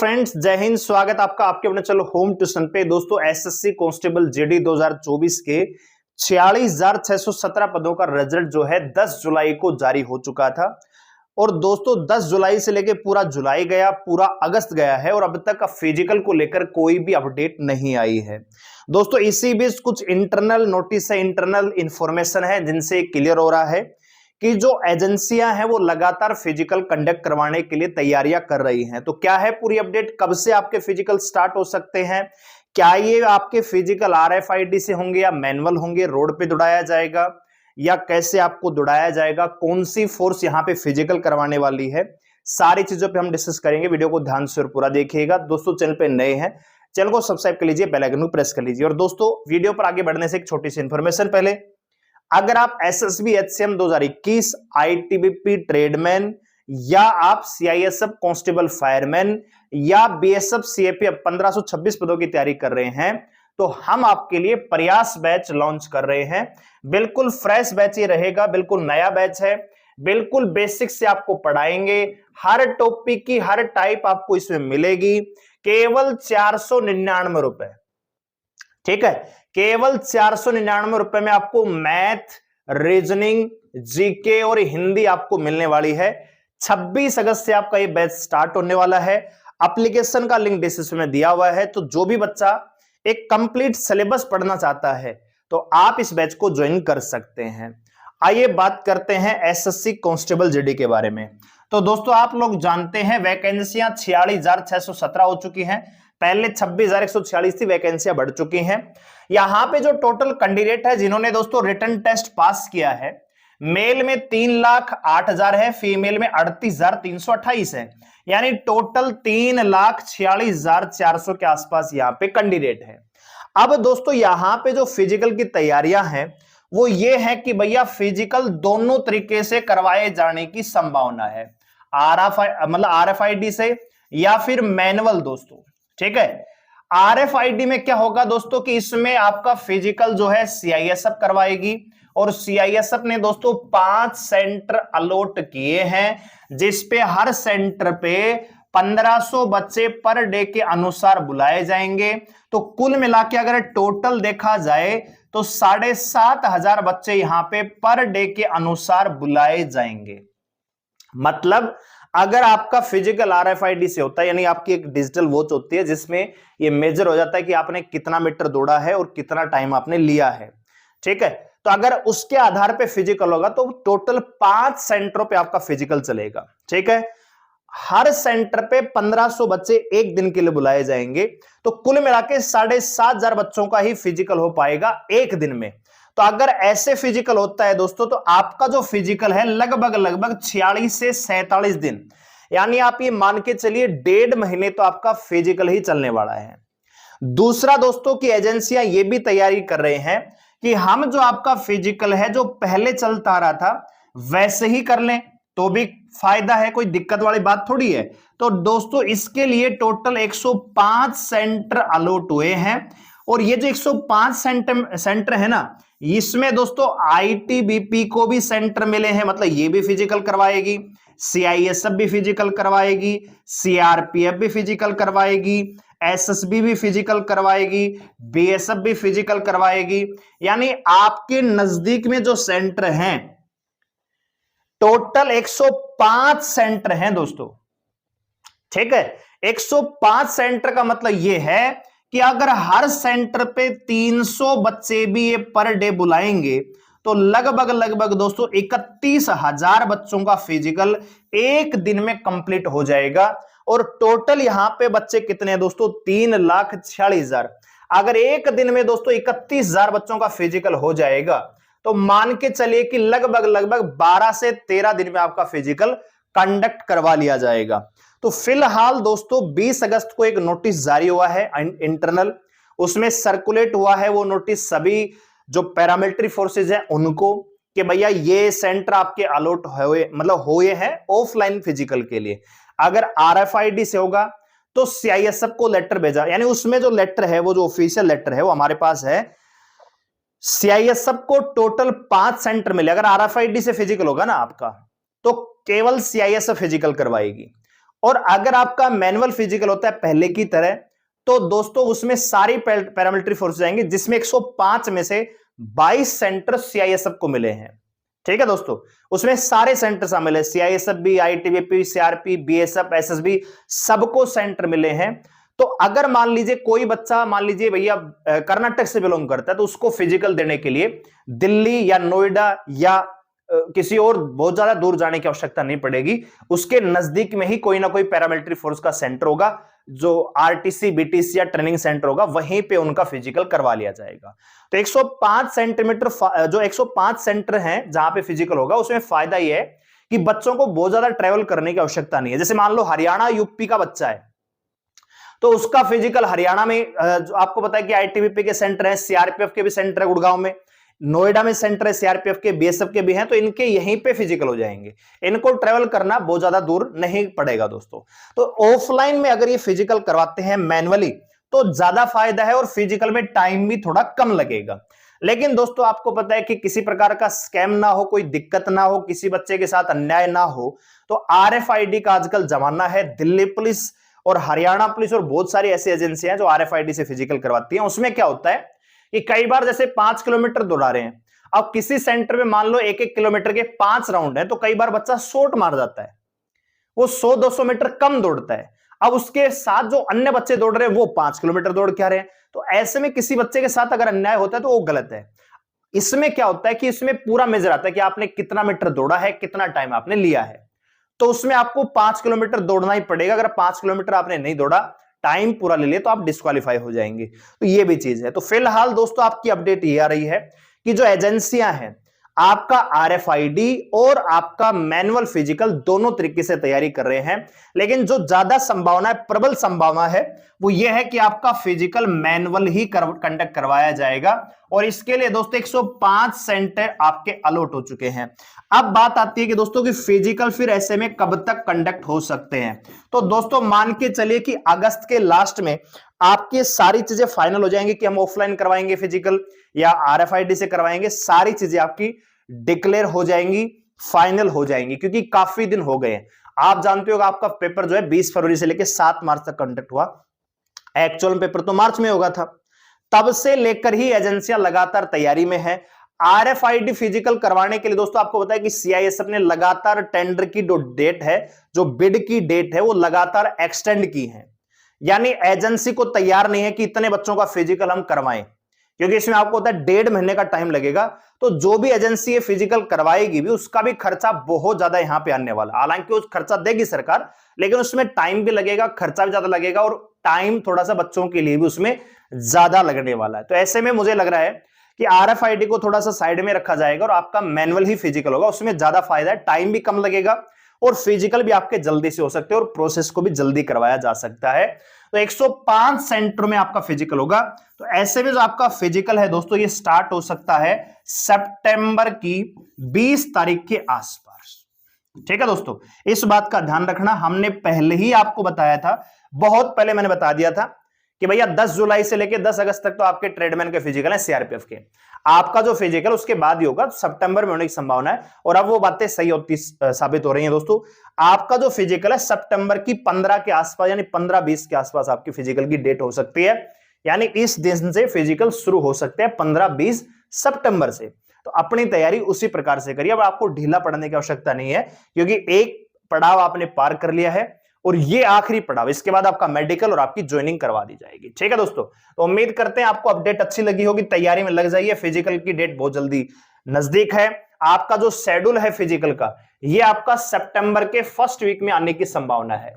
Friends, जय हिंद। स्वागत आपका आपके अपने चलो होम ट्यूशन पे। दोस्तों, एसएससी कांस्टेबल जेडी 2024 के 46,617 पदों का रिजल्ट जो है 10 जुलाई को जारी हो चुका था। और दोस्तों 10 जुलाई से लेके पूरा जुलाई गया, पूरा अगस्त गया है और अब तक का फिजिकल को लेकर कोई भी अपडेट नहीं आई है। दोस्तों इसी बीच कुछ इंटरनल नोटिस है, इंटरनल इंफॉर्मेशन है जिनसे क्लियर हो रहा है कि जो एजेंसियां हैं वो लगातार फिजिकल कंडक्ट करवाने के लिए तैयारियां कर रही हैं। तो क्या है पूरी अपडेट, कब से आपके फिजिकल स्टार्ट हो सकते हैं, क्या ये आपके फिजिकल आरएफआईडी से होंगे या मैनुअल होंगे, रोड पे दौड़ाया जाएगा या कैसे आपको दौड़ाया जाएगा, कौन सी फोर्स यहाँ पे फिजिकल करवाने वाली है, सारी चीजों पे हम डिस्कस करेंगे। वीडियो को ध्यान से और पूरा देखिएगा। दोस्तों चैनल पे नए हैं, चैनल को सब्सक्राइब कर लीजिए, बेल आइकन को प्रेस कर लीजिए। और दोस्तों वीडियो पर आगे बढ़ने से एक छोटी सी इंफॉर्मेशन, पहले अगर आप एसएसबी एचसीएम 2021 आईटीबीपी ट्रेडमैन या आप सीआईएसएफ कांस्टेबल फायरमैन या बीएसएफ सीएपीएफ 1526 पदों की तैयारी कर रहे हैं तो हम आपके लिए प्रयास बैच लॉन्च कर रहे हैं। बिल्कुल फ्रेश बैच ये रहेगा, बिल्कुल नया बैच है, बिल्कुल बेसिक से आपको पढ़ाएंगे। हर टॉपिक की हर टाइप आपको इसमें मिलेगी, केवल 499 रुपए। ठीक है, केवल 499 रुपए में आपको मैथ, रीजनिंग, जीके और हिंदी आपको मिलने वाली है। 26 अगस्त से आपका ये बैच स्टार्ट होने वाला है। एप्लीकेशन का लिंक डिस्क्रिप्शन में दिया हुआ है। तो जो भी बच्चा एक कंप्लीट सिलेबस पढ़ना चाहता है तो आप इस बैच को ज्वाइन कर सकते हैं। आइए बात करते हैं एसएससी कांस्टेबल जेडी के बारे में। तो दोस्तों आप लोग जानते हैं वैकेंसियां 46,617 हो चुकी हैं। पहले 26,146 थी, वैकेंसियां बढ़ चुकी हैं। यहां पे जो टोटल कैंडिडेट है जिन्होंने दोस्तों रिटन टेस्ट पास किया है, मेल में 3,08,000 है, फीमेल में 38,328 है, यानी टोटल 3,46,400 के आसपास यहां पे कैंडिडेट है। अब दोस्तों यहां पे जो फिजिकल की तैयारियां हैं वो ये है कि भैया फिजिकल दोनों तरीके से करवाए जाने की संभावना है, आरएफआईडी से या फिर मैनुअल। दोस्तों ठीक है, आरएफआईडी में क्या होगा दोस्तों कि इसमें आपका फिजिकल जो है सीआईएसएफ करवाएगी और सीआईएसएफ ने दोस्तों 5 सेंटर अलॉट किए हैं जिसपे हर सेंटर पे 1500 बच्चे पर डे के अनुसार बुलाए जाएंगे। तो कुल मिला के अगर टोटल देखा जाए तो 7,500 बच्चे यहां पे पर डे के अनुसार बुलाए जाएंगे। मतलब अगर आपका फिजिकल आरएफआईडी से होता है, यानी आपकी एक डिजिटल वॉच होती है जिसमें ये मेजर हो जाता है कि आपने कितना मीटर दौड़ा है और कितना टाइम आपने लिया है। ठीक है, तो अगर उसके आधार पे फिजिकल होगा तो टोटल 5 सेंटरों पे आपका फिजिकल चलेगा। ठीक है, हर सेंटर पे 1500 बच्चे एक दिन के लिए बुलाए जाएंगे। तो कुल मिला के 7,500 बच्चों का ही फिजिकल हो पाएगा एक दिन में। तो अगर ऐसे फिजिकल होता है दोस्तों तो आपका जो फिजिकल है लगभग 46 से 47 दिन, यानी आप ये मान के चलिए 1.5 महीने तो आपका फिजिकल ही चलने वाला है। दूसरा दोस्तों की एजेंसियां ये भी तैयारी कर रहे हैं कि हम जो आपका फिजिकल है जो पहले चलता आ रहा था वैसे ही कर लें तो भी फायदा है, कोई दिक्कत वाली बात थोड़ी है। तो दोस्तों इसके लिए टोटल 105 सेंटर अलॉट हुए हैं और ये जो 105 सेंटर है ना, इसमें दोस्तों आईटीबीपी को भी सेंटर मिले हैं, मतलब ये भी फिजिकल करवाएगी, सीआईएसएफ भी फिजिकल करवाएगी, सीआरपीएफ भी फिजिकल करवाएगी, एसएसबी भी फिजिकल करवाएगी, बीएसएफ भी फिजिकल करवाएगी। यानी आपके नजदीक में जो सेंटर हैं टोटल 105 सेंटर हैं दोस्तों। ठीक है, 105 सेंटर का मतलब यह है कि अगर हर सेंटर पे 300 बच्चे भी ये पर डे बुलाएंगे तो लगभग दोस्तों 31,000 बच्चों का फिजिकल एक दिन में कंप्लीट हो जाएगा। और टोटल यहां पे बच्चे कितने हैं दोस्तों, 3,46,000। अगर एक दिन में दोस्तों 31,000 बच्चों का फिजिकल हो जाएगा तो मान के चलिए कि लगभग 12 से 13 दिन में आपका फिजिकल कंडक्ट करवा लिया जाएगा। तो फिलहाल दोस्तों 20 अगस्त को एक नोटिस जारी हुआ है इंटरनल, उसमें सर्कुलेट हुआ है वो नोटिस सभी जो पैरामिलिट्री फोर्सेज है उनको कि भैया ये सेंटर आपके अलॉट हुए हैं ऑफलाइन फिजिकल के लिए। अगर आरएफआईडी से होगा तो सीआईएसएफ को लेटर भेजा, यानी उसमें जो लेटर है वो जो ऑफिशियल लेटर है वो हमारे पास है। सीआईएसएफ को टोटल 5 सेंटर मिले, अगर आरएफआईडी से फिजिकल होगा ना आपका तो केवल सीआईएसएफ फिजिकल करवाएगी और अगर आपका मैनुअल फिजिकल होता है पहले की तरह, तो दोस्तों उसमें सारी पैरामिलिट्री फोर्स जाएंगे, जिसमें 105 में से 22 सेंटर सीआईएसएफ को मिले हैं। ठीक है दोस्तों, उसमें सारे सेंटर शामिल है, सीआईएसएफ भी, आईटीबीपी, सीआरपी, बीएसएफ, एसएसबी, सबको सेंटर मिले हैं। तो अगर मान लीजिए कोई बच्चा, मान लीजिए भैया कर्नाटक से बिलोंग करता है, तो उसको फिजिकल देने के लिए दिल्ली या नोएडा या किसी और बहुत ज्यादा दूर जाने की आवश्यकता नहीं पड़ेगी, उसके नजदीक में ही कोई ना कोई पैरामिलिट्री फोर्स का सेंटर होगा, जो आरटीसी, बीटीसी या ट्रेनिंग सेंटर होगा, वहीं पे उनका फिजिकल करवा लिया जाएगा। तो 105 सेंटीमीटर जो 105 सेंटर हैं जहां पे फिजिकल होगा, उसमें फायदा यह है कि बच्चों को बहुत ज्यादा ट्रेवल करने की आवश्यकता नहीं है। जैसे मान लो हरियाणा यूपी का बच्चा है, तो उसका फिजिकल हरियाणा में, आपको पता है कि आईटीबीपी के सेंटर है, सीआरपीएफ के भी सेंटर है गुड़गांव में, नोएडा में सेंटर है सीआरपीएफ के, बीएसएफ के भी हैं, तो इनके यहीं पे फिजिकल हो जाएंगे, इनको ट्रेवल करना बहुत ज्यादा दूर नहीं पड़ेगा दोस्तों। तो ऑफलाइन में अगर ये फिजिकल करवाते हैं मैनुअली, तो ज्यादा फायदा है और फिजिकल में टाइम भी थोड़ा कम लगेगा। लेकिन दोस्तों आपको पता है कि किसी प्रकार का स्कैम ना हो, कोई दिक्कत ना हो, किसी बच्चे के साथ अन्याय ना हो, तो आरएफआईडी का आजकल जमाना है। दिल्ली पुलिस और हरियाणा पुलिस और बहुत सारी ऐसी एजेंसियां जो आरएफआईडी से फिजिकल करवाती हैं, उसमें क्या होता है कि कई बार जैसे 5 किलोमीटर दौड़ा रहे हैं, अब किसी सेंटर में मान लो 1-1 किलोमीटर के 5 राउंड है, तो कई बार बच्चा शॉर्ट मार जाता है, वो 100-200 मीटर कम दौड़ता है। अब उसके साथ जो अन्य बच्चे दौड़ रहे हैं वो 5 किलोमीटर दौड़ के आ रहे हैं, तो ऐसे में किसी बच्चे के साथ अगर अन्याय होता है तो वो गलत है। इसमें क्या होता है कि इसमें पूरा मेजर आता है कि आपने कितना मीटर दौड़ा है, कितना टाइम आपने लिया है, तो उसमें आपको 5 किलोमीटर दौड़ना ही पड़ेगा। अगर 5 किलोमीटर आपने नहीं दौड़ा, टाइम पूरा ले लिया, तो आप डिस्क्वालीफाई हो जाएंगे। तो ये भी चीज है। तो फिलहाल दोस्तों आपकी अपडेट ये आ रही है कि जो एजेंसियां हैं, आपका आरएफआईडी और आपका मैनुअल फिजिकल दोनों तरीके से तैयारी कर रहे हैं, लेकिन जो ज्यादा संभावना है, प्रबल संभावना है, वो ये है कि आपका फिजिकल मैनुअल ही कंडक्ट करवाया जाएगा। और इसके लिए दोस्तों 105 सेंटर आपके अलॉट हो चुके हैं। अब बात आती है कि दोस्तों कि फिजिकल फिर ऐसे में कब तक कंडक्ट हो सकते हैं। तो दोस्तों मान के चलिए कि अगस्त के लास्ट में आपकी सारी चीजें फाइनल हो जाएंगी कि हम ऑफलाइन करवाएंगे फिजिकल या आरएफआईडी से करवाएंगे, सारी चीजें आपकी डिक्लेयर हो जाएंगी, फाइनल हो जाएंगी, क्योंकि काफी दिन हो गए हैं। आप जानते हो आपका पेपर जो है 20 फरवरी से लेकर 7 मार्च तक कंडक्ट हुआ, एक्चुअल पेपर तो मार्च में होगा था। तब से लेकर ही एजेंसियां लगातार तैयारी में है। आरएफआईडी फिजिकल करवाने के लिए दोस्तों आपको पता है कि सीआईएसएफ ने लगातार टेंडर की जो डेट है, जो बिड की डेट है, वो लगातार एक्सटेंड की है। यानी एजेंसी को तैयार नहीं है कि इतने बच्चों का फिजिकल हम करवाएं, क्योंकि इसमें आपको होता है 1.5 महीने का टाइम लगेगा। तो जो भी एजेंसी ये फिजिकल करवाएगी भी, उसका भी खर्चा बहुत ज्यादा यहां पे आने वाला। हालांकि उस खर्चा देगी सरकार, लेकिन उसमें टाइम भी लगेगा, खर्चा भी ज्यादा लगेगा, और टाइम थोड़ा सा बच्चों के लिए भी उसमें ज्यादा लगने वाला है। तो ऐसे में मुझे लग रहा है कि आरएफआईडी को थोड़ा सा साइड में रखा जाएगा और आपका मैनुअल ही फिजिकल होगा, उसमें ज्यादा फायदा है, टाइम भी कम लगेगा और फिजिकल भी आपके जल्दी से हो सकते हैं और प्रोसेस को भी जल्दी करवाया जा सकता है। तो 105 सेंटर में आपका फिजिकल होगा। तो ऐसे में जो आपका फिजिकल है दोस्तों, ये स्टार्ट हो सकता है सितंबर की 20 तारीख के आसपास। ठीक है दोस्तों, इस बात का ध्यान रखना। हमने पहले ही आपको बताया था, बहुत पहले मैंने बता दिया था कि भैया 10 जुलाई से लेकर 10 अगस्त तक तो आपके ट्रेडमैन के फिजिकल है सीआरपीएफ के। आपका जो फिजिकल उसके बाद ही होगा, सितंबर में होने की संभावना है, और अब वो बातें सही होती साबित हो रही हैं दोस्तों। आपका जो फिजिकल है सितंबर की 15 के आसपास, यानी 15-20 के आसपास आपकी फिजिकल की डेट हो सकती है। यानी इस दिन से फिजिकल शुरू हो सकते हैं 15-20 सितंबर से। तो अपनी तैयारी उसी प्रकार से करिए। अब आपको ढीला पड़ने की आवश्यकता नहीं है, क्योंकि एक पड़ाव आपने पार कर लिया है और ये आखिरी पड़ाव, इसके बाद आपका मेडिकल और आपकी ज्वाइनिंग करवा दी जाएगी। ठीक है दोस्तों, तो उम्मीद करते हैं आपको अपडेट अच्छी लगी होगी। तैयारी में लग जाइए, फिजिकल की डेट बहुत जल्दी नजदीक है। आपका जो शेड्यूल है फिजिकल का, ये आपका सितंबर के फर्स्ट वीक में आने की संभावना है।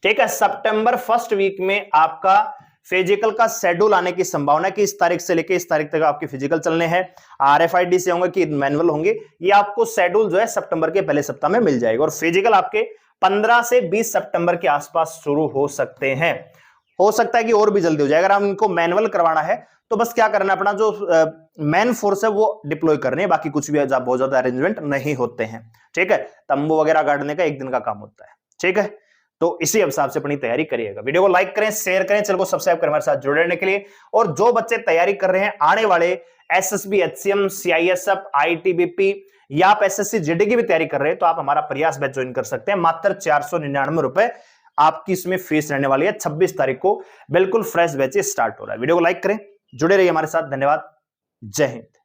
ठीक है, सितंबर फर्स्ट वीक में आपका फिजिकल का शेड्यूल आने की संभावना है कि इस तारीख से लेकर इस तारीख तक आपके फिजिकल चलने हैं। आरएफआईडी से होंगे कि मैनुअल होंगे, ये आपको शेड्यूल जो है सितंबर के पहले सप्ताह में मिल जाएगा। और फिजिकल आपके 15 से 20 सितंबर के आसपास शुरू हो सकते हैं। हो सकता है कि और भी जल्दी हो जाए। अगर हम इनको मैनुअल करवाना है तो बस क्या करना है, अपना जो मैन फोर्स है वो डिप्लॉय करनी है, बाकी कुछ भी बहुत ज्यादा अरेंजमेंट नहीं होते हैं। ठीक है, तंबू वगैरह गाड़ने का 1 दिन का काम होता है। ठीक है, तो इसी हिसाब से अपनी तैयारी करिएगा। वीडियो को लाइक करें, शेयर करें, चैनल को सब्सक्राइब करें हमारे साथ जुड़े रहने के लिए। और जो बच्चे तैयारी कर रहे हैं आने वाले एसएसबी, एचसीएम, सीआईएसएफ, आईटीबीपी या आप एसएससी जेडी की भी तैयारी कर रहे हैं तो आप हमारा प्रयास बैच ज्वाइन कर सकते हैं। मात्र 499 रुपए आपकी इसमें फीस रहने वाली है। 26 तारीख को बिल्कुल फ्रेश बैच स्टार्ट हो रहा है। वीडियो को लाइक करें, जुड़े रहिए हमारे साथ। धन्यवाद, जय हिंद।